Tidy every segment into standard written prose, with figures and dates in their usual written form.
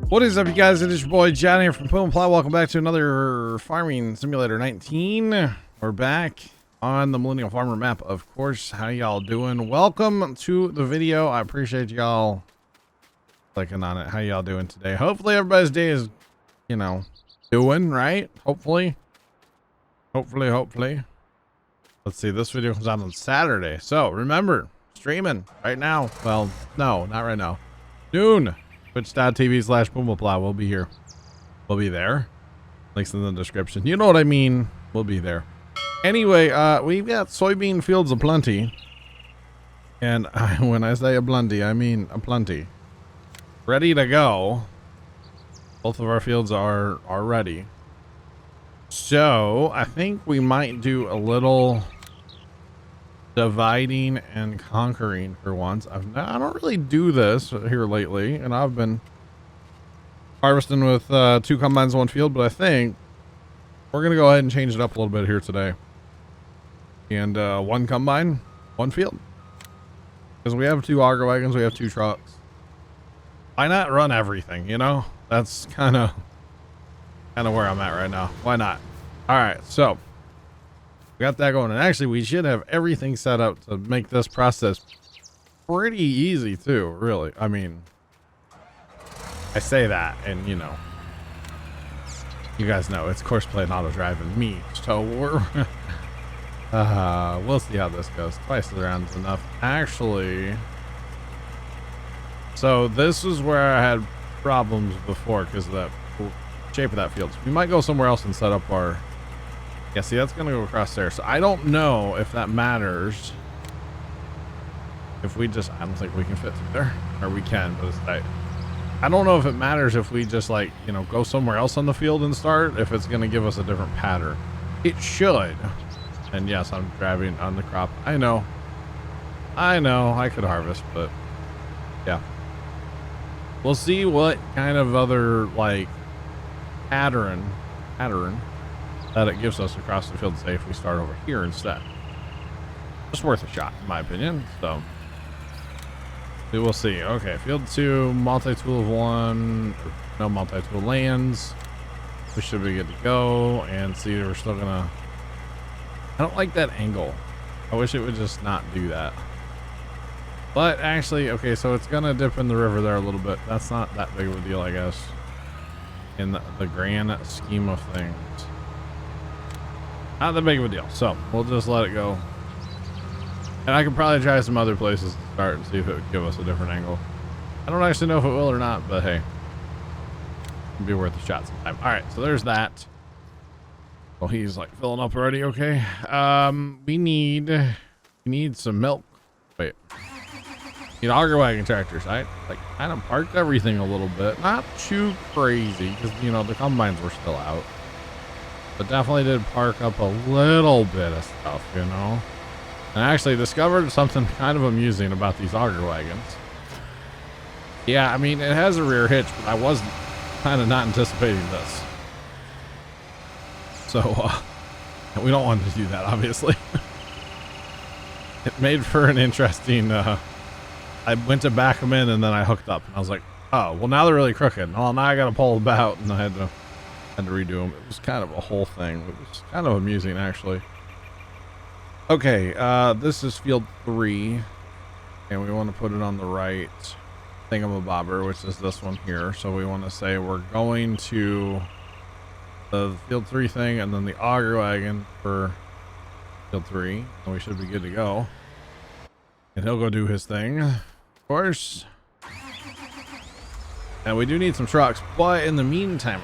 What is up, you guys? It is your boy John here from Puma Plow. Welcome back to another Farming Simulator 19. We're back on the Millennial Farmer map, of course. How y'all doing? Welcome to the video. I appreciate y'all clicking on it. How y'all doing today? Hopefully everybody's day is, you know, doing right. Hopefully. Let's see, this video comes out on Saturday. So remember, streaming right now. Well, no, not right now. Noon. Twitch.tv/Puma Plow. We'll be here. We'll be there. Links in the description. You know what I mean. We'll be there. Anyway, we've got soybean fields aplenty. And when I say aplenty, I mean aplenty. Ready to go. Both of our fields are ready. So I think we might do a little dividing and conquering for once. I don't really do this here lately, and I've been harvesting with 2 combines in 1 field, but I think we're gonna go ahead and change it up a little bit here today. And 1 combine, 1 field, because we have 2 auger wagons, we have 2 trucks. Why not run everything? You know, that's kind of where I'm at right now. Why not? All right, so we got that going, and actually we should have everything set up to make this process pretty easy too, really. I mean, I say that, and you know, you guys know it's course play and auto driving me, so we're we'll see how this goes. Twice around is enough, actually. So this is where I had problems before because of that shape of that field. So we might go somewhere else and set up our, yeah, see, that's gonna go across there. So I don't know if that matters. If we just, I don't think we can fit through there, or we can, but it's tight. I don't know if it matters if we just, like, you know, go somewhere else on the field and start, if it's gonna give us a different pattern. It should. And yes, I'm driving on the crop. I know I could harvest, but yeah, we'll see what kind of other, like, pattern that it gives us across the field, say if we start over here instead. Just worth a shot, in my opinion. So we will see. Okay, field 2, multi-tool of 1, no multi-tool lands. We should be good to go. And see, we're still gonna, I don't like that angle. I wish it would just not do that. But actually, okay, so it's gonna dip in the river there a little bit. That's not that big of a deal, I guess, in the grand scheme of things. Not that big of a deal, so we'll just let it go. And I can probably try some other places to start and see if it would give us a different angle. I don't actually know if it will or not, but hey, it'd be worth a shot sometime. All right, so there's that. Well, he's like filling up already. Okay, we need some milk. Wait, need auger wagon tractors. I like kind of parked everything a little bit, not too crazy, because you know the combines were still out. But definitely did park up a little bit of stuff, you know. And I actually discovered something kind of amusing about these auger wagons. Yeah, I mean, it has a rear hitch, but I wasn't kind of not anticipating this. So, we don't want to do that, obviously. It made for an interesting, I went to back them in and then I hooked up. And I was like, oh, well, now they're really crooked. Well, now I got to pull them out, and I had to redo them. It was kind of a whole thing. It was kind of amusing, actually. Okay, this is field 3, and we want to put it on the right thingamabobber, which is this one here. So we want to say we're going to the field 3 thing, and then the auger wagon for field 3, and we should be good to go. And he'll go do his thing, of course. And we do need some trucks, but in the meantime,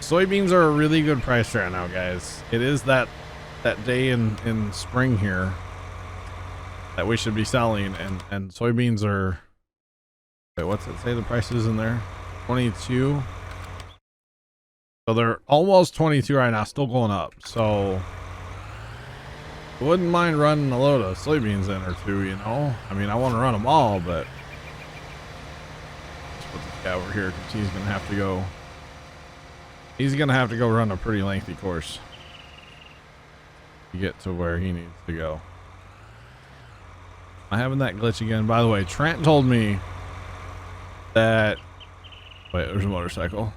soybeans are a really good price right now, guys. It is that day in spring here that we should be selling, and soybeans are, wait, what's it say the price is in there? 22. So they're almost 22 right now, still going up. So I wouldn't mind running a load of soybeans in or 2, you know. I mean, I want to run them all, but put this guy over here because he's gonna have to go. He's gonna have to go run a pretty lengthy course to get to where he needs to go. Am I having that glitch again? By the way, Trent told me that, wait, there's a motorcycle.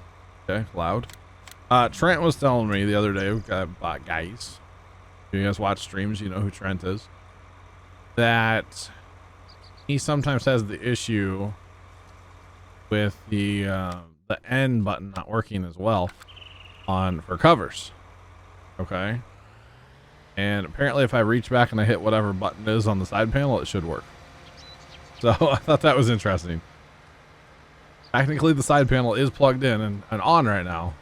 Okay, loud. Trent was telling me the other day, guys, if you guys watch streams, you know who Trent is, that he sometimes has the issue with the N button not working as well for covers. Okay. And apparently if I reach back and I hit whatever button is on the side panel, it should work. So I thought that was interesting. Technically the side panel is plugged in and on right now,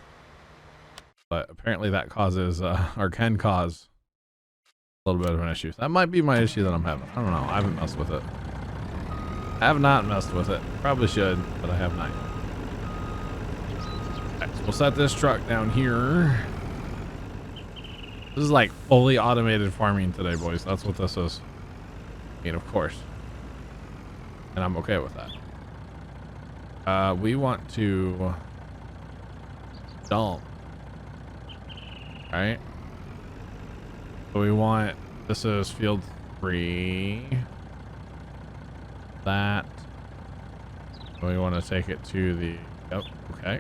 but apparently that causes or can cause a little bit of an issue. That might be my issue that I'm having. I don't know. I haven't messed with it. I have not messed with it. Probably should, but I have not. Right, so we'll set this truck down here. This is like fully automated farming today, boys. That's what this is. I mean, of course. And I'm okay with that. We want to dump. Right? So we want, this is field 3. That. So we want to take it to the, yep, okay.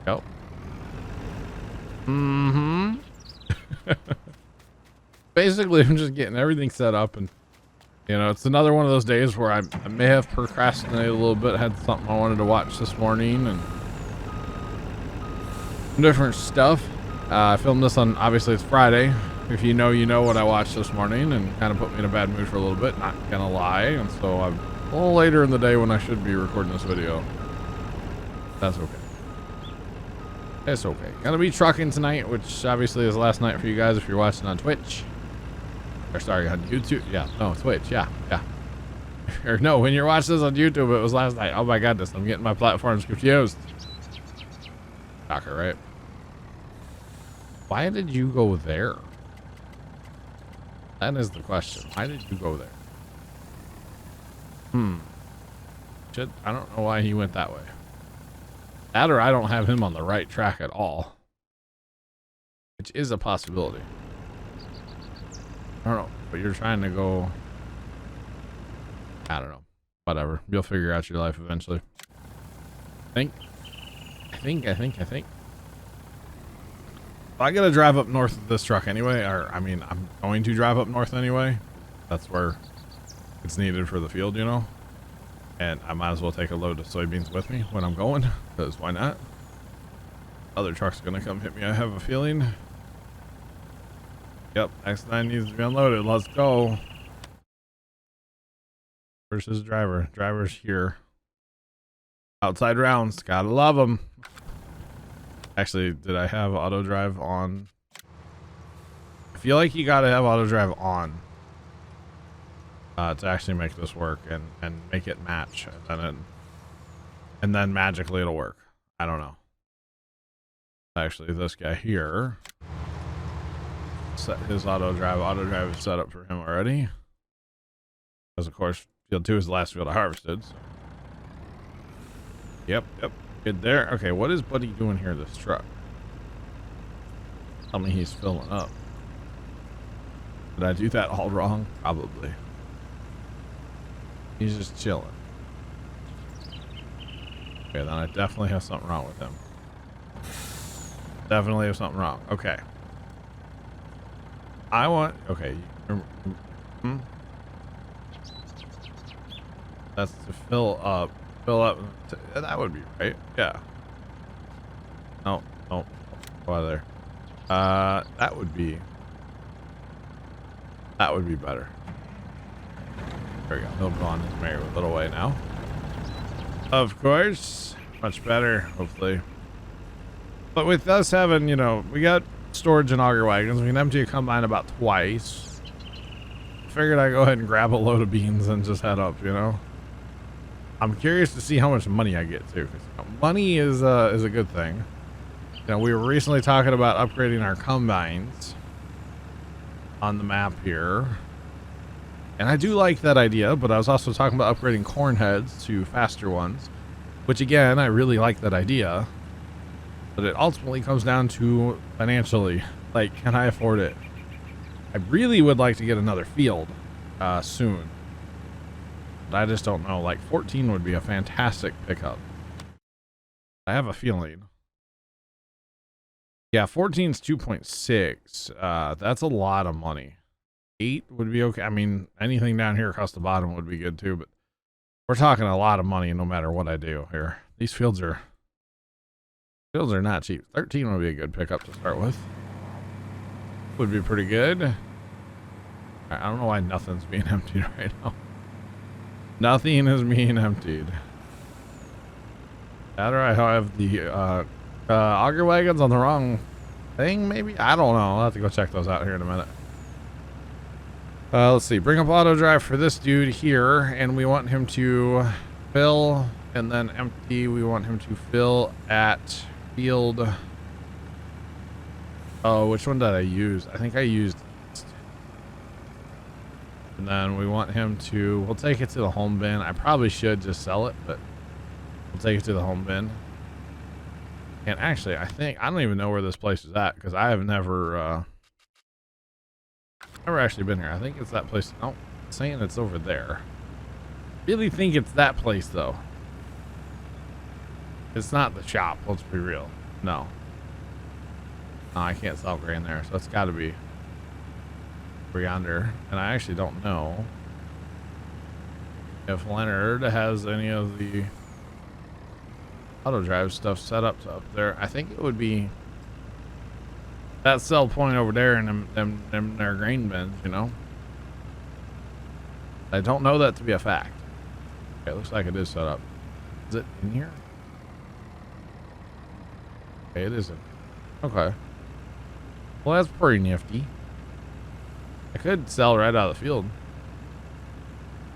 Go. Mm-hmm. Basically, I'm just getting everything set up, and you know, it's another one of those days where I may have procrastinated a little bit. Had something I wanted to watch this morning and different stuff. I filmed this on, obviously it's Friday. If you know, you know what I watched this morning, and kind of put me in a bad mood for a little bit, not gonna lie. And so I'm a little later in the day when I should be recording this video. That's okay. It's okay. Gonna be trucking tonight, which obviously is the last night for you guys if you're watching on Twitch. Or sorry, on YouTube. Yeah, no, Twitch. Yeah. Or no, when you're watching this on YouTube, it was last night. Oh my goodness, I'm getting my platforms confused. Shocker, right? Why did you go there? That is the question. Why did you go there? I don't know why he went that way. That or I don't have him on the right track at all. Which is a possibility. I don't know, but you're trying to go, I don't know, whatever. You'll figure out your life eventually. I think. I gotta drive up north of this truck anyway, or I mean, I'm going to drive up north anyway. That's where it's needed for the field, you know? And I might as well take a load of soybeans with me when I'm going, because why not? Other truck's gonna come hit me, I have a feeling. Yep, X9 needs to be unloaded. Let's go. Where's his driver? Driver's here. Outside rounds. Gotta love them. Actually, did I have auto drive on? I feel like you gotta have auto drive on to actually make this work and make it match. And then magically it'll work. I don't know. Actually, this guy here. Set his auto drive is set up for him already, because of course field 2 is the last field I harvested, so. Yep, good there. Okay, what is buddy doing here, this truck? Tell me he's filling up. Did I do that all wrong? Probably. He's just chilling. Okay, then I definitely have something wrong with him. Definitely have something wrong. Okay, I want, okay, that's to fill up, that would be right, yeah. No, go out of there. That would be better. There we go, he'll go on his merry little way now. Of course, much better, hopefully. But with us having, you know, we got storage and auger wagons, we can empty a combine about twice. Figured I'd go ahead and grab a load of beans and just head up, you know. I'm curious to see how much money I get too, because you know, money is a good thing. You know, we were recently talking about upgrading our combines on the map here, and I do like that idea, but I was also talking about upgrading corn heads to faster ones, which again, I really like that idea. But it ultimately comes down to financially, like, can I afford it? I really would like to get another field soon, but I just don't know. Like 14 would be a fantastic pickup. I have a feeling. Yeah, 14 is 2.6. That's a lot of money. 8 would be okay. I mean, anything down here across the bottom would be good too, but we're talking a lot of money no matter what I do here. These fields are not cheap. 13 would be a good pickup to start with. Would be pretty good. I don't know why nothing's being emptied right now. Nothing is being emptied. That or I have the auger wagons on the wrong thing, maybe? I don't know. I'll have to go check those out here in a minute. Let's see. Bring up auto drive for this dude here, and we want him to fill and then empty. We want him to fill at field. Oh, which one did I use? I think I used. And then we want him to, we'll take it to the home bin. I probably should just sell it, but we'll take it to the home bin. And actually, I don't even know where this place is at because I have never actually been here. I think it's that place. Oh, it's saying it's over there. Really think it's that place though. It's not the shop. Let's be real. No, I can't sell grain there, so it's got to be yonder. And I actually don't know if Leonard has any of the auto drive stuff set up to up there. I think it would be that sell point over there in them their grain bins, you know. I don't know that to be a fact. Okay, it looks like it is set up. Is it in here? Okay, it isn't. Okay. Well, that's pretty nifty. I could sell right out of the field.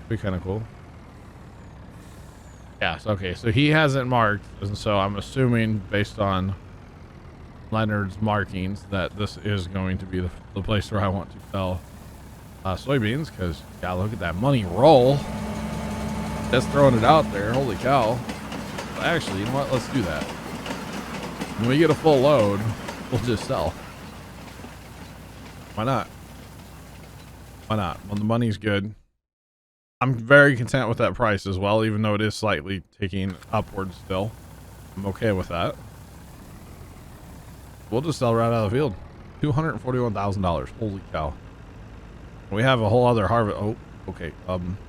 Be kind of cool. Yes, okay, so he hasn't marked, and so I'm assuming based on Leonard's markings that this is going to be the place where I want to sell soybeans, because yeah, look at that money roll. Just throwing it out there. Holy cow. Well, actually, you know what? Let's do that. When we get a full load, we'll just sell. Why not? Why not? Well, the money's good. I'm very content with that price as well, even though it is slightly ticking upwards still. I'm okay with that. We'll just sell right out of the field. $241,000. Holy cow. We have a whole other harvest. Oh, okay.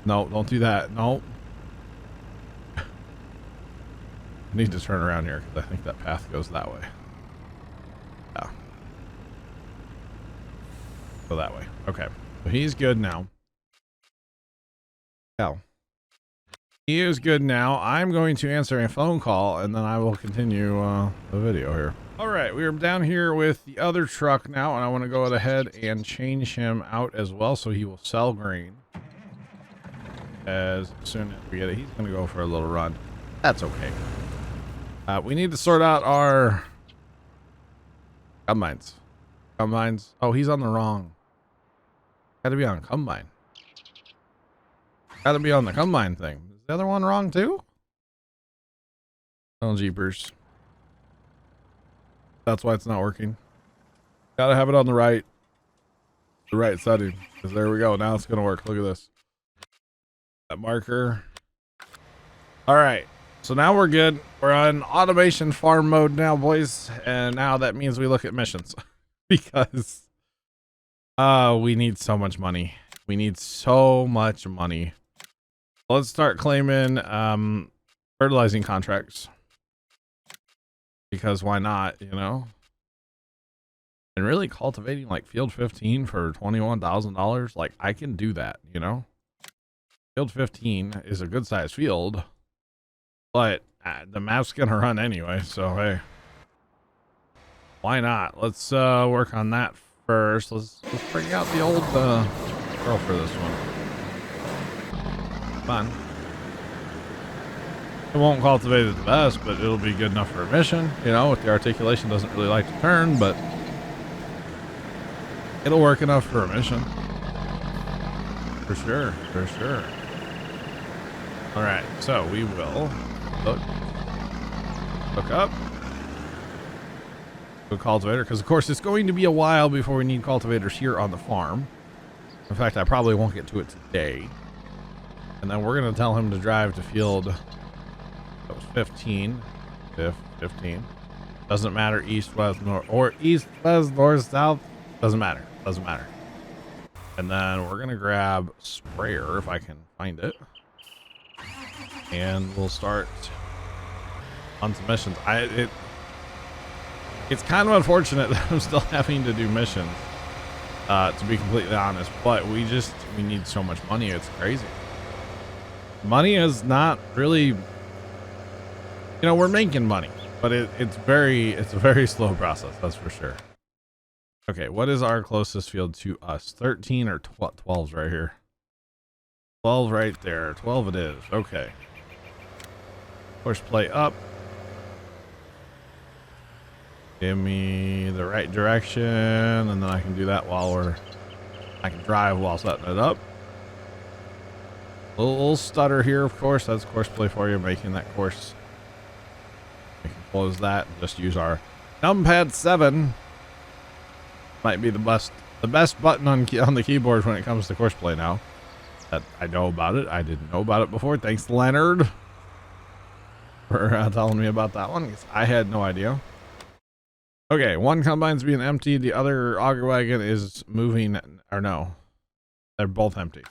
No, don't do that. No. I need to turn around here because I think that path goes that way. Yeah. Go that way. Okay. So he's good now. Yeah. He is good now. I'm going to answer a phone call and then I will continue the video here. All right, we are down here with the other truck now, and I want to go ahead and change him out as well so he will sell grain as soon as we get it. He's going to go for a little run. That's okay. We need to sort out our combines. Oh, he's on the wrong. Got to be on combine. Got to be on the combine thing. Is the other one wrong too? Oh, jeepers. That's why it's not working. Got to have it on the right setting. Because there we go. Now it's going to work. Look at this. That marker. All right. So now we're good. We're on automation farm mode now, boys. And now that means we look at missions. Because we need so much money. We need so much money. Let's start claiming fertilizing contracts. Because why not, you know? And really cultivating like field 15 for $21,000, like I can do that, you know? Field 15 is a good sized field, but the map's gonna run anyway, so hey, why not? Let's work on that first. Let's bring out the old girl for this one. Come on. It won't cultivate it the best, but it'll be good enough for a mission. You know, with the articulation, doesn't really like to turn, but it'll work enough for a mission. For sure, for sure. All right, so we will look up the cultivator, because of course it's going to be a while before we need cultivators here on the farm. In fact, I probably won't get to it today. And then we're going to tell him to drive to field. That was 15. 15. Doesn't matter east, west, north, or east, west, north, south. Doesn't matter. Doesn't matter. And then we're gonna grab sprayer if I can find it, and we'll start on some missions. It's kind of unfortunate that I'm still having to do missions, to be completely honest. But we need so much money. It's crazy. Money is not really, we're making money, but it's a very slow process. That's for sure. Okay, what is our closest field to us? 13 or 12's right here. 12 right there. 12 it is. Okay. Push play up. Give me the right direction, and then I can do that I can drive while setting it up. A little stutter here, of course. That's course play for you, making that course. We can close that and just use our numpad 7. Might be the best button on the keyboard when it comes to course play now. That I know about it. I didn't know about it before. Thanks, Leonard, for telling me about that one, because I had no idea. Okay, one combine's being emptied. The other auger wagon is moving, or no, they're both empty.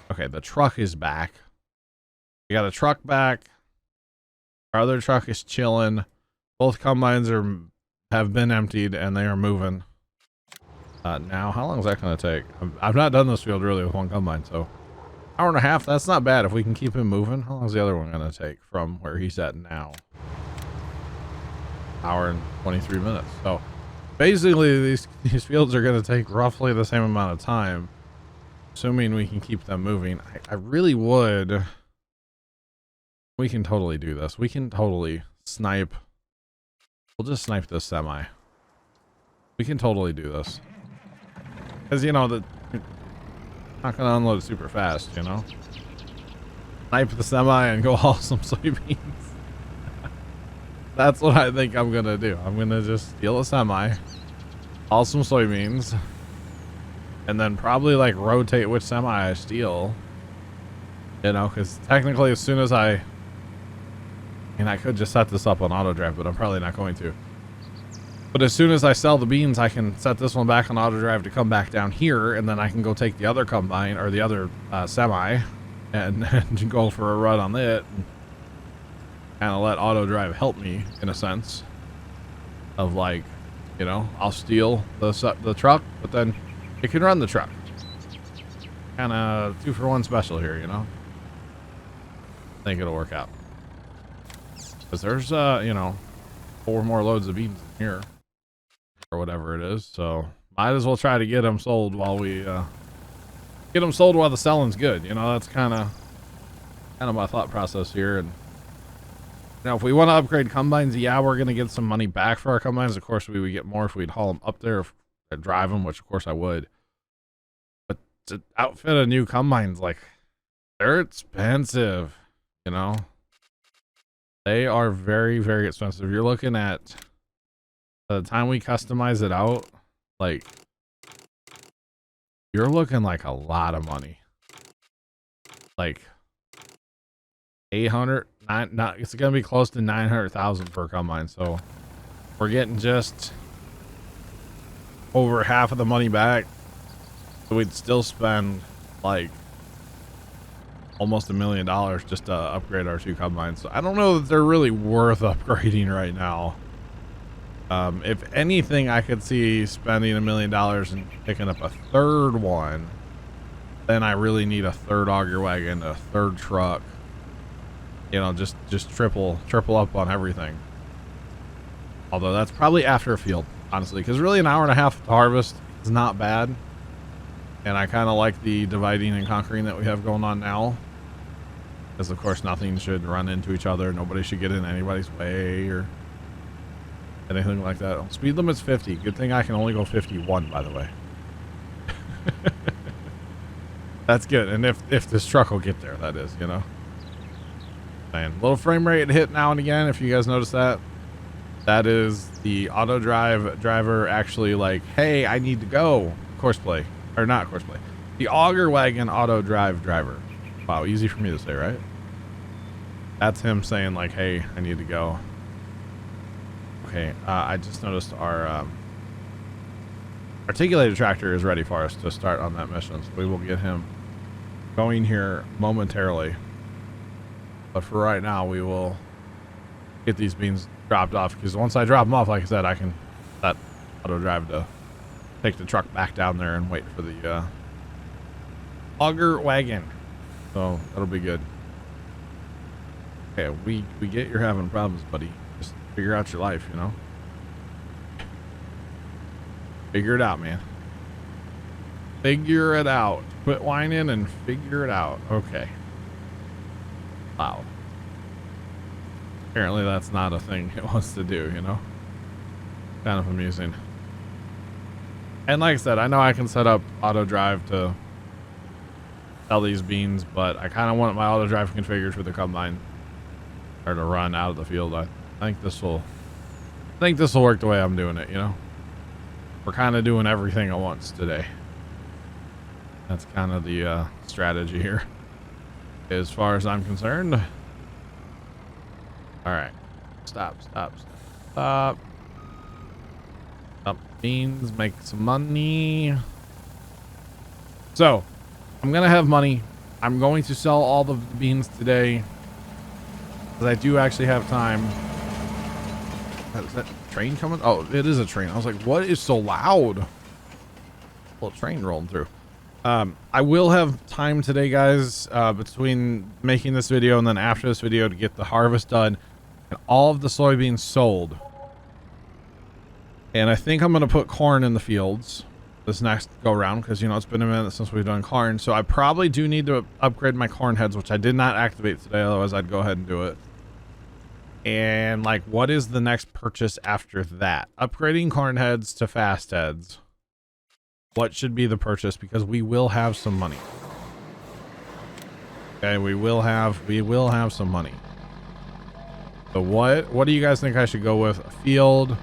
Okay, the truck is back. We got a truck back. Our other truck is chilling. Both combines have been emptied and they are moving. Now, how long is that going to take? I've not done this field really with one combine, so hour and a half. That's not bad if we can keep him moving. How long is the other one going to take from where he's at now? Hour and 23 minutes. So basically, these fields are going to take roughly the same amount of time, assuming we can keep them moving. I really would. We can totally do this. We can totally snipe. We'll just snipe this semi. We can totally do this. Because, not going to unload super fast, Snipe the semi and go haul some soybeans. That's what I think I'm going to do. I'm going to just steal a semi, haul some soybeans, and then probably rotate which semi I steal. Because technically as soon as I could just set this up on auto drive, but I'm probably not going to. But as soon as I sell the beans, I can set this one back on auto drive to come back down here, and then I can go take the other combine or the other semi and go for a run on it. Kind of let auto drive help me in a sense of I'll steal the truck, but then it can run the truck. Kind of 2-for-1 special here, I think it'll work out. Because there's 4 more loads of beans in here, or whatever it is. So might as well try to get them sold while the selling's good. That's kind of my thought process here. And now, if we want to upgrade combines, yeah, we're gonna get some money back for our combines. Of course, we would get more if we'd haul them up there and drive them, which of course I would. But to outfit a new combines, they're expensive. They are very, very expensive. You're looking at, by the time we customize it out, you're looking a lot of money. 800, it's going to be close to 900,000 per combine. So we're getting just over half of the money back. So we'd still spend almost $1 million just to upgrade our 2 combines. So I don't know that they're really worth upgrading right now. If anything, I could see spending $1 million and picking up a 3rd one. Then I really need a 3rd auger wagon, a 3rd truck. Just triple up on everything. Although that's probably after a field, honestly, because really an hour and a half to harvest is not bad. And I kind of like the dividing and conquering that we have going on now. Because, of course, nothing should run into each other. Nobody should get in anybody's way or anything like that. Speed limit's 50. Good thing I can only go 51, by the way. That's good. And if this truck will get there, that is, And little frame rate hit now and again, if you guys notice that. That is the auto driver actually hey, I need to go. Course play. Or not course play. The auger wagon auto driver. Wow, easy for me to say, right? That's him saying hey, I need to go. Okay, I just noticed our articulated tractor is ready for us to start on that mission, so we will get him going here momentarily. But for right now, we will get these beans dropped off, because once I drop them off, like I said, I can set auto drive to take the truck back down there and wait for the auger wagon. So that'll be good. Okay, we get you're having problems, buddy. Just figure out your life, you know? Figure it out, man. Figure it out. Quit whining and figure it out. Okay. Wow. Apparently that's not a thing it wants to do, you know? Kind of amusing. And like I said, I know I can set up auto drive to sell these beans, but I kind of want my auto drive configured for the combine, or to run out of the field. I think this will work the way I'm doing it, you know? We're kind of doing everything at once today. That's kind of the strategy here, as far as I'm concerned. All right, stop. Up beans, make some money. So I'm gonna have money. I'm going to sell all the beans today, because I do actually have time. Is that train coming? Oh, it is a train. I was like, what is so loud? Little train rolling through. I will have time today, guys, between making this video and then after this video, to get the harvest done and all of the soybeans sold. And I think I'm going to put corn in the fields this next go around, because, you know, it's been a minute since we've done corn. So I probably do need to upgrade my corn heads, which I did not activate today. Otherwise I'd go ahead and do it. And like, what is the next purchase after that? Upgrading corn heads to fast heads. What should be the purchase? Because we will have some money. Okay, we will have some money. So what do you guys think I should go with? A field.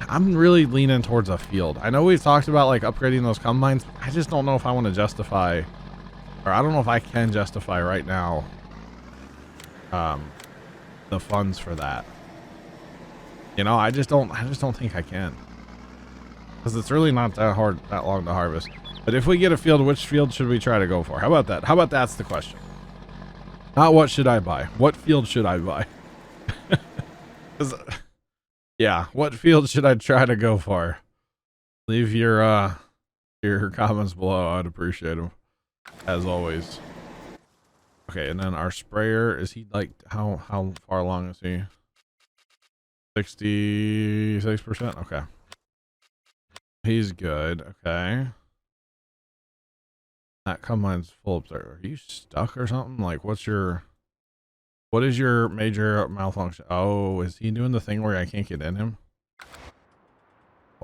I'm really leaning towards a field. I know we've talked about like upgrading those combines. I just don't know if I want to justify, or I don't know if I can justify right now the funds for that. You know, I just don't think I can, because it's really not that long to harvest. But if we get a field, which field should we try to go for? How about that? How about that's the question? Not what should I buy? What field should I buy? Yeah, what field should I try to go for? Leave your comments below. I'd appreciate them, as always. Okay, and then our sprayer, is he like, how far along is he? 66%. Okay, he's good. Okay, that combine's full up there. Are you stuck or something? Like, what is your major malfunction? Oh, is he doing the thing where I can't get in him?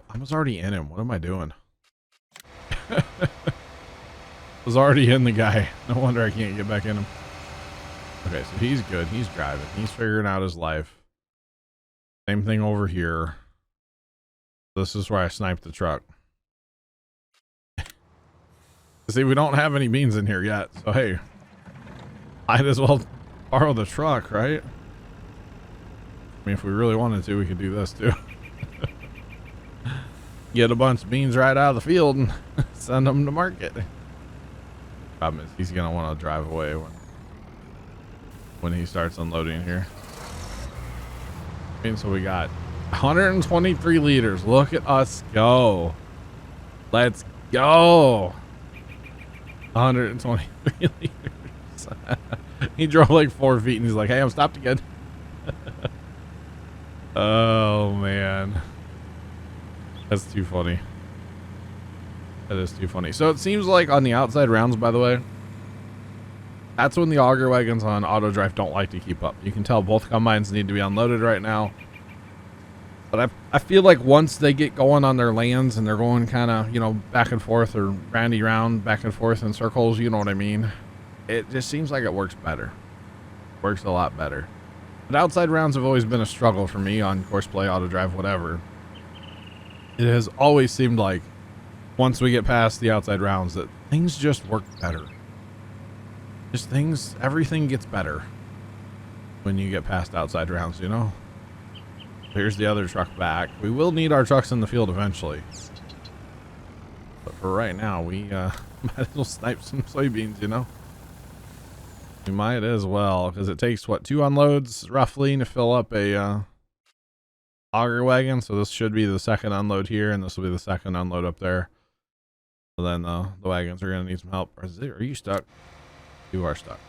I was already in him. What am I doing? I was already in the guy. No wonder I can't get back in him. Okay, so he's good. He's driving. He's figuring out his life. Same thing over here. This is where I sniped the truck. See, we don't have any beans in here yet. So, hey, might as well borrow the truck, right? I mean, if we really wanted to, we could do this too. Get a bunch of beans right out of the field and send them to market. Problem is, he's gonna want to drive away when he starts unloading here. And so we got 123 liters. Look at us go. Let's go. 123 liters. He drove like 4 feet and he's like, hey, I'm stopped again. Oh man, that's too funny. That is too funny. So it seems like on the outside rounds, by the way, that's when the auger wagons on auto drive don't like to keep up. You can tell both combines need to be unloaded right now. But I feel like once they get going on their lands and they're going kind of, you know, back and forth or roundy round, back and forth in circles, you know what I mean? It just seems like it works better. Works a lot better. But outside rounds have always been a struggle for me on Courseplay, auto drive, whatever. It has always seemed like once we get past the outside rounds that things just work better. Everything gets better when you get past outside rounds, you know? Here's the other truck back. We will need our trucks in the field eventually. But for right now, we might as well snipe some soybeans, you know? We might as well, because it takes, what, 2 unloads roughly to fill up a auger wagon. So this should be the second unload here, and this will be the second unload up there. So then the wagons are going to need some help. Are you stuck? You are stuck.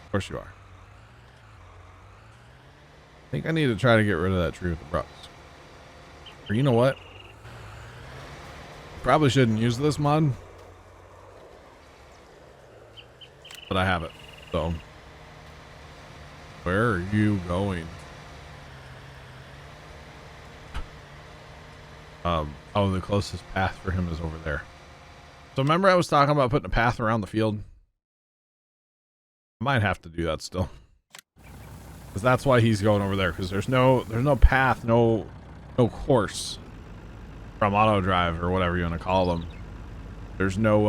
Of course you are. I think I need to try to get rid of that tree with the brush. Or you know what? Probably shouldn't use this mod. But I have it. So. Where are you going? Oh, the closest path for him is over there. So remember I was talking about putting a path around the field? I might have to do that still. Because that's why he's going over there, because there's no path, no course from auto drive or whatever you want to call them. There's no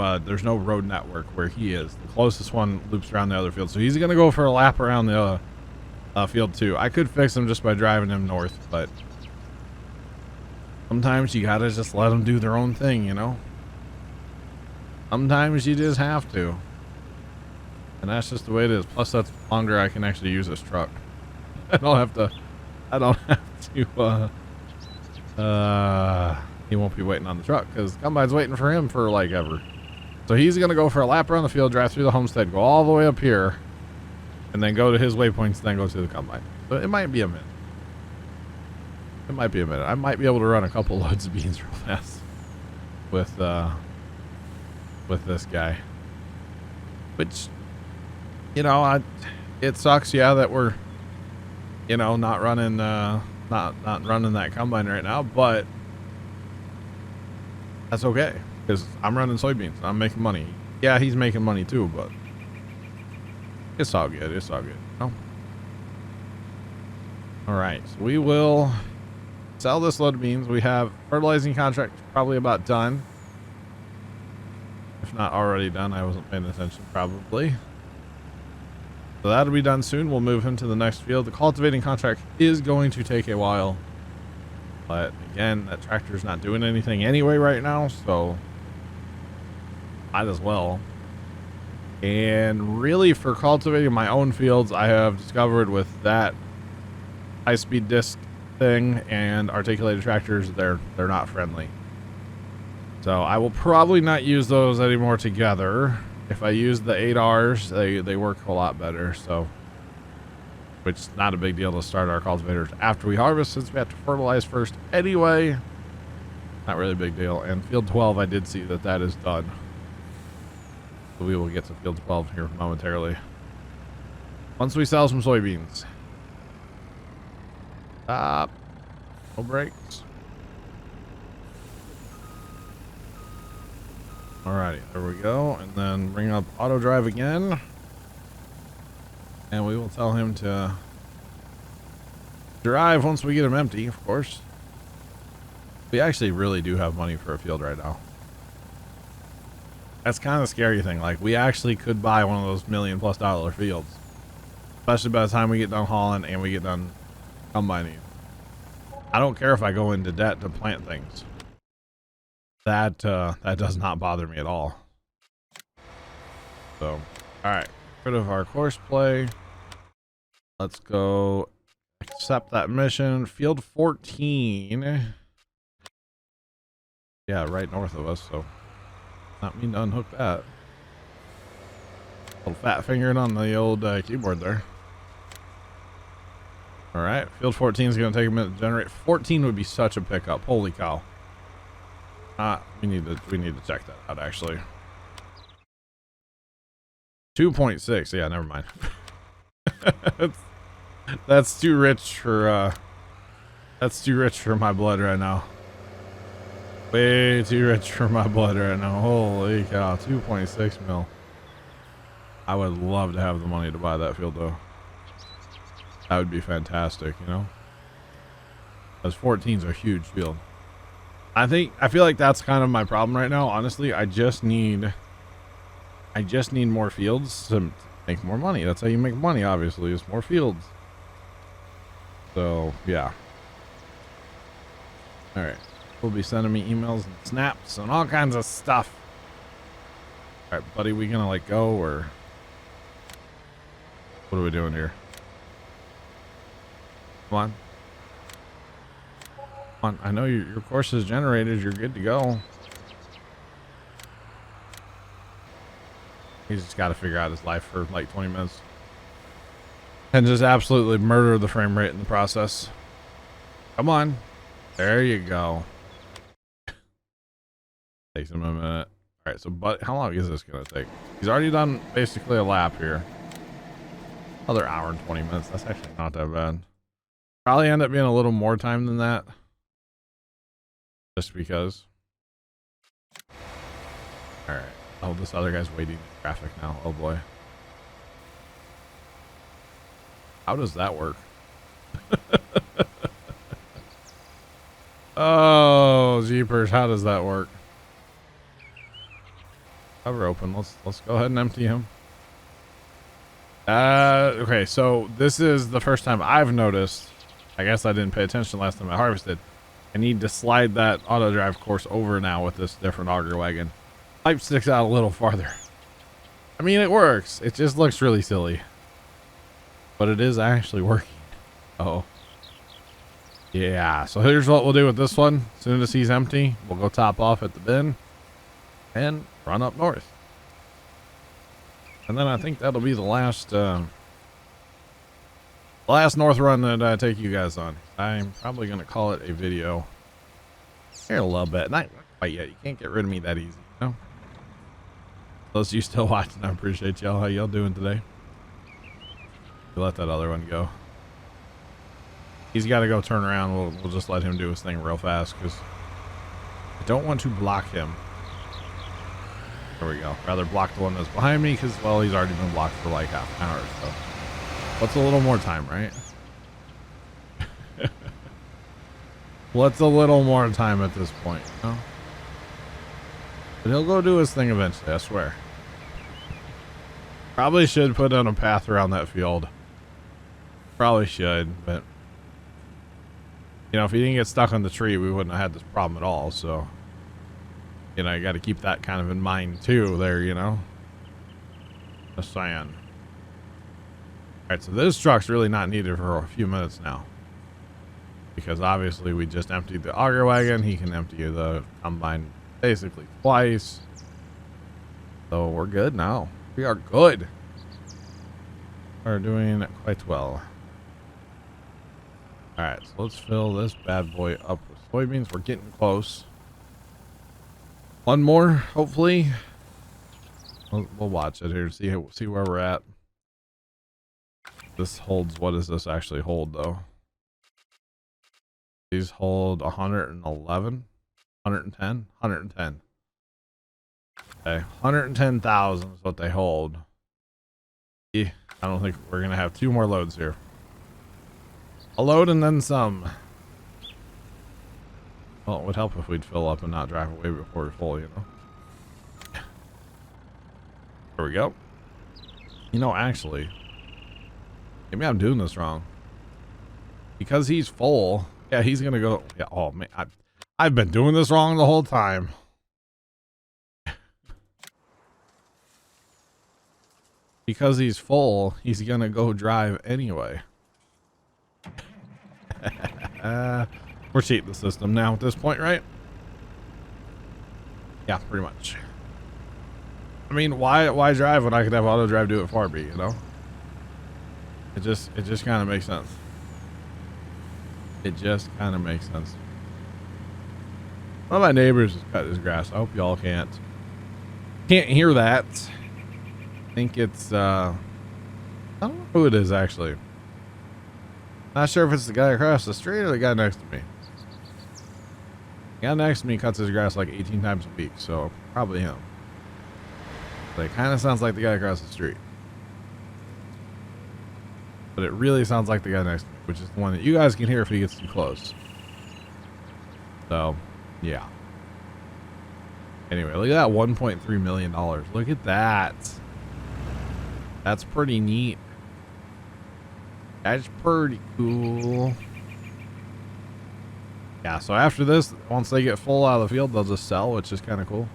road network where he is. The closest one loops around the other field, so he's gonna go for a lap around the field too. I could fix him just by driving him north, but sometimes you gotta just let them do their own thing, you know. Sometimes you just have to, and that's just the way it is. Plus, that's longer I can actually use this truck. I don't have to. He won't be waiting on the truck because the combine's waiting for him for like ever. So he's gonna go for a lap around the field, drive through the homestead, go all the way up here, and then go to his waypoints, then go to the combine. So it might be a minute. It might be a minute. I might be able to run a couple loads of beans real fast with this guy. Which, you know, it sucks, yeah, that we're, you know, not running not running that combine right now, but that's okay because I'm running soybeans. I'm making money. Yeah, he's making money too, but it's all good. It's all good. Oh. All right, so we will sell this load of beans. We have fertilizing contract probably about done, if not already done. I wasn't paying attention probably. So that'll be done soon. We'll move him to the next field. The cultivating contract is going to take a while. But again, that tractor's not doing anything anyway right now, so might as well. And really for cultivating my own fields, I have discovered with that high-speed disc thing and articulated tractors, they're not friendly. So I will probably not use those anymore together. If I use the 8Rs, they work a lot better, so which is not a big deal to start our cultivators after we harvest, since we have to fertilize first anyway. Not really a big deal. And field 12, I did see that is done. So we will get to field 12 here momentarily. Once we sell some soybeans. Stop. No brakes. Alrighty, there we go. And then bring up auto drive again. And we will tell him to drive once we get him empty, of course. We actually really do have money for a field right now. That's kind of the scary thing. Like, we actually could buy one of those $1 million+ fields. Especially by the time we get done hauling and we get done combining. I don't care if I go into debt to plant things. That does not bother me at all. So, alright. Rid of our course play. Let's go accept that mission. Field 14. Yeah, right north of us, so not mean to unhook that. Little fat fingering on the old keyboard there. Alright, field 14 is going to take a minute to generate. 14 would be such a pickup. Holy cow. We need to check that out actually. 2.6. Yeah, never mind. That's too rich for my blood right now. Way too rich for my blood right now. Holy cow, 2.6 mil. I would love to have the money to buy that field though. That would be fantastic, you know. Because 14's a huge field. I feel like that's kind of my problem right now. Honestly, I just need more fields to make more money. That's how you make money, obviously, is more fields. So yeah. All right. We'll be sending me emails and snaps and all kinds of stuff. All right, buddy, we gonna like go or what are we doing here? Come on. Come on. I know your course is generated. You're good to go. He's just got to figure out his life for like 20 minutes. And just absolutely murder the frame rate in the process. Come on. There you go. Takes him a minute. All right, so but how long is this going to take? He's already done basically a lap here. Another hour and 20 minutes. That's actually not that bad. Probably end up being a little more time than that. Just because. All right. Oh, this other guy's waiting in traffic now. Oh boy. How does that work? Oh, jeepers. How does that work? Cover open. Let's go ahead and empty him. Okay, so this is the first time I've noticed. I guess I didn't pay attention last time I harvested. I need to slide that auto drive course over now with this different auger wagon. Pipe sticks out a little farther. I mean, it works. It just looks really silly. But it is actually working. Oh. Yeah, so here's what we'll do with this one. As soon as he's empty, we'll go top off at the bin and run up north. And then I think that'll be the last north run that I take you guys on. I'm probably going to call it a video here a little bit. Not quite yet. You can't get rid of me that easy, you know? Those of you still watching, I appreciate y'all. How y'all doing today? You let that other one go. He's got to go turn around. We'll just let him do his thing real fast because I don't want to block him. There we go. Rather block the one that's behind me because, well, he's already been blocked for like half an hour. So what's a little more time, right? What's a little more time at this point? You know? But he'll go do his thing eventually, I swear. Probably should put in a path around that field. Probably should, but you know, if he didn't get stuck on the tree, we wouldn't have had this problem at all. So, you know, you got to keep that kind of in mind too there, you know. Just saying. All right, so this truck's really not needed for a few minutes now. Because obviously we just emptied the auger wagon. He can empty the combine basically twice. So we're good now. We are good. We're doing quite well. All right, so let's fill this bad boy up with soybeans. We're getting close. One more, hopefully. We'll watch it here. See where we're at. This holds. What does this actually hold, though? These hold 111, 110, 110. Okay, 110,000 is what they hold. Yeah, I don't think we're gonna have two more loads here. A load and then some. Well, it would help if we'd fill up and not drive away before we're full, you know. There we go. You know, actually, maybe I'm doing this wrong. Because he's full, yeah, he's gonna go. Yeah, oh man, I've been doing this wrong the whole time. Because he's full, he's gonna go drive anyway. We're cheating the system now at this point, right? Yeah, pretty much. I mean, why drive when I could have auto drive do it for me, you know? It just kind of makes sense. It just kind of makes sense. One of my neighbors has cut his grass. I hope y'all can't hear that. I think it's I don't know who it is actually. Not sure if it's the guy across the street or the guy next to me. The guy next to me cuts his grass like 18 times a week, so probably him. But it kind of sounds like the guy across the street. But it really sounds like the guy next to me, which is the one that you guys can hear if he gets too close. So, yeah. Anyway, look at that $1.3 million. Look at that. That's pretty neat. That's pretty cool. Yeah, so after this, once they get full out of the field, they'll just sell, which is kind of cool.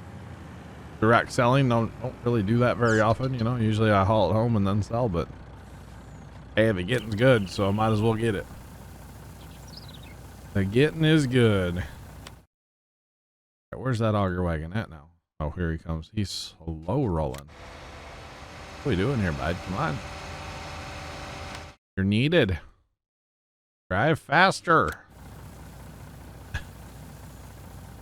Direct selling, don't really do that very often, you know. Usually I haul it home and then sell, but hey, the getting's good, so I might as well get it. The getting is good. Right, where's that auger wagon at now? Oh, here he comes. He's slow rolling. What are we doing here, bud? Come on. You're needed. Drive faster.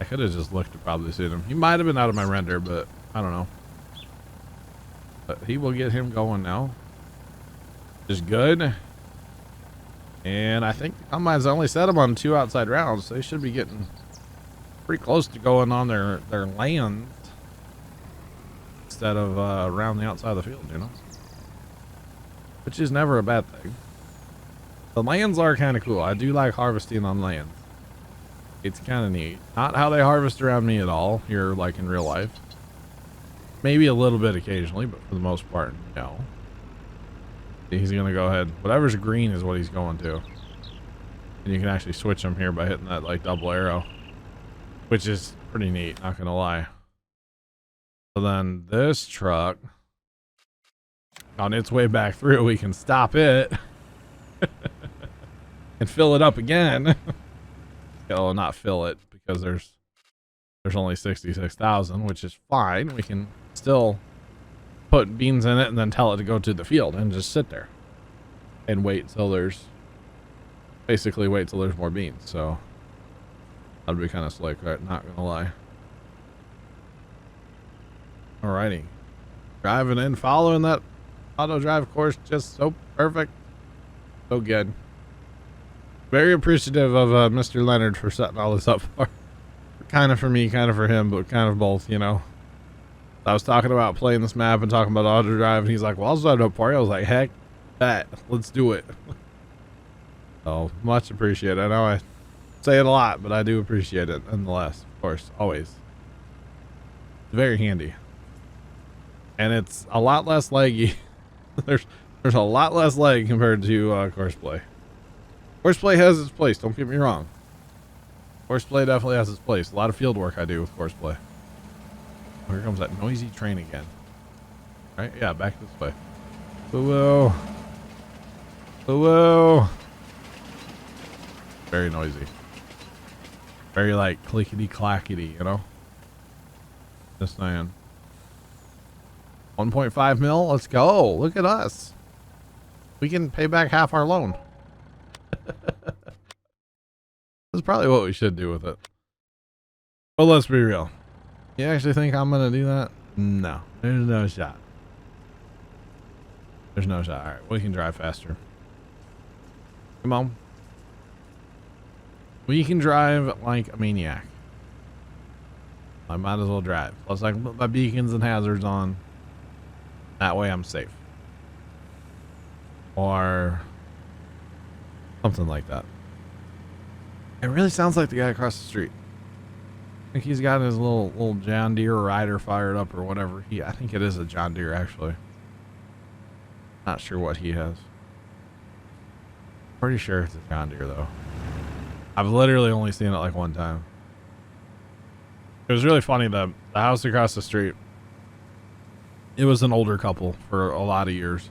I could have just looked to probably see him. He might have been out of my render, but I don't know. But he will get him going now. Which is good. And I think the combines only set them on 2 outside rounds, so they should be getting pretty close to going on their land instead of around the outside of the field, you know? Which is never a bad thing. The lands are kind of cool. I do like harvesting on lands. It's kind of neat. Not how they harvest around me at all here, like in real life. Maybe a little bit occasionally, but for the most part, no. He's going to go ahead. Whatever's green is what he's going to. And you can actually switch them here by hitting that like double arrow, which is pretty neat, not going to lie. So then this truck, on its way back through, we can stop it and fill it up again. Oh, not fill it, because there's only 66,000, which is fine. We can still put beans in it and then tell it to go to the field and just sit there and wait till there's basically wait till there's more beans. So that'd be kind of slick, right? Not gonna lie. Alrighty, driving in, following that auto drive course, just so perfect, so good. Very appreciative of Mr. Leonard for setting all this up for kind of for me, kind of for him, but kind of both, you know. I was talking about playing this map and talking about auto drive, and he's like, well, I'll set it up for you. I was like, heck that, let's do it. So much appreciated. I know I say it a lot, but I do appreciate it nonetheless, of course, always. It's very handy. And it's a lot less leggy. there's a lot less leg compared to Courseplay. Courseplay has its place, don't get me wrong. Courseplay definitely has its place. A lot of field work I do with Courseplay. Oh, here comes that noisy train again. Right? Yeah, back this way. Whoa. Whoa. Very noisy. Very like clickety clackety, you know? Just saying. 1.5 mil, let's go. Look at us. We can pay back half our loan. That's probably what we should do with it. But let's be real. You actually think I'm gonna do that? No, there's no shot. There's no shot. All right, we can drive faster. Come on. We can drive like a maniac. I might as well drive. Plus I can put my beacons and hazards on. That way I'm safe. Or something like that. It really sounds like the guy across the street. I think he's got his little John Deere rider fired up or whatever. I think it is a John Deere actually. Not sure what he has. Pretty sure it's a John Deere though. I've literally only seen it like one time. It was really funny. The house across the street, it was an older couple for a lot of years,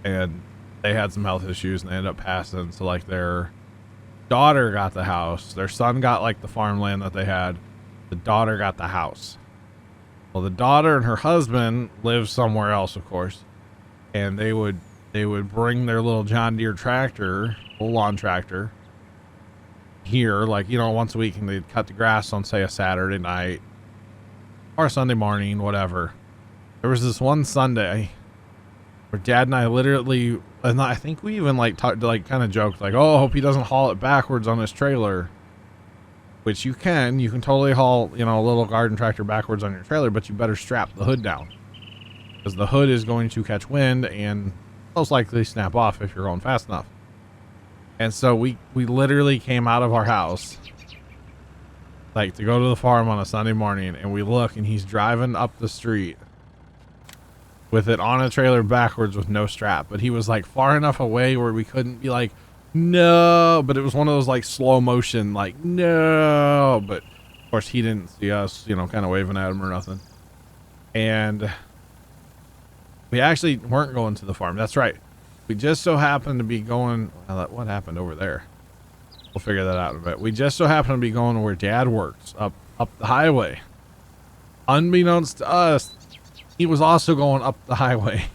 and they had some health issues and they ended up passing. So like their daughter got the house, their son got like the farmland that they had, the daughter got the house. Well, the daughter and her husband lived somewhere else, of course, and they would bring their little John Deere tractor, little lawn tractor, here, like, you know, once a week, and they'd cut the grass on, say, a Saturday night or a Sunday morning, whatever. There was this one Sunday where Dad and I literally, and I think we even like talked, like kind of joked, like, oh, I hope he doesn't haul it backwards on his trailer. Which you can totally haul, you know, a little garden tractor backwards on your trailer, but you better strap the hood down, because the hood is going to catch wind and most likely snap off if you're going fast enough. And so we literally came out of our house, like, to go to the farm on a Sunday morning, and we look, and he's driving up the street with it on a trailer backwards with no strap, but he was like far enough away where we couldn't be like, no, but it was one of those like slow motion, like, no, but of course he didn't see us, you know, kind of waving at him or nothing. And we actually weren't going to the farm. That's right. We just so happened to be going, well, what happened over there? We'll figure that out in a bit. We just so happened to be going where Dad works, up the highway. Unbeknownst to us, he was also going up the highway.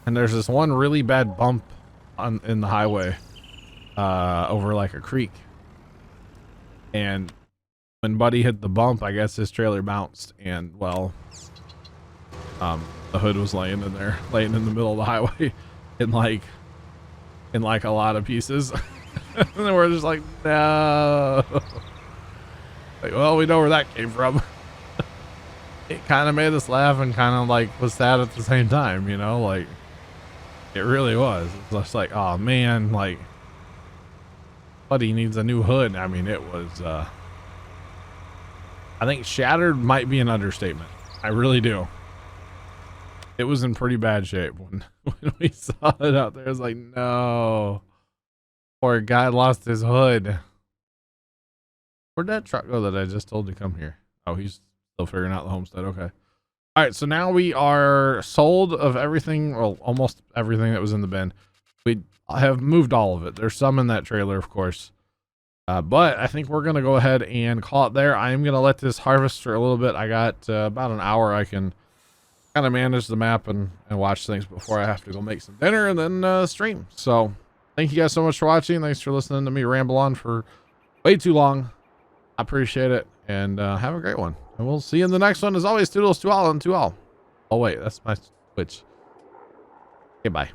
And there's this one really bad bump in the highway over like a creek. And when Buddy hit the bump, I guess his trailer bounced, and well, the hood was laying in there, laying in the middle of the highway in like a lot of pieces. And then we're just like, no. Like, well, we know where that came from. It kind of made us laugh and kind of like was sad at the same time, you know, like it really was. It was just like, oh man, like Buddy needs a new hood. I mean, it was, I think shattered might be an understatement. I really do. It was in pretty bad shape when we saw it out there. It was like, no. Poor guy lost his hood. Where'd that truck go that I just told to come here? Oh, he's still figuring out the homestead. Okay. All right. So now we are sold of everything, well, almost everything that was in the bin. We have moved all of it. There's some in that trailer, of course. But I think we're going to go ahead and call it there. I am going to let this harvest for a little bit. I got about an hour. I can kind of manage the map and watch things before I have to go make some dinner and then stream. So thank you guys so much for watching. Thanks for listening to me ramble on for way too long. I appreciate it, and have a great one. And we'll see you in the next one. As always, toodles to all and to all. Oh wait, that's my Twitch. Okay, bye.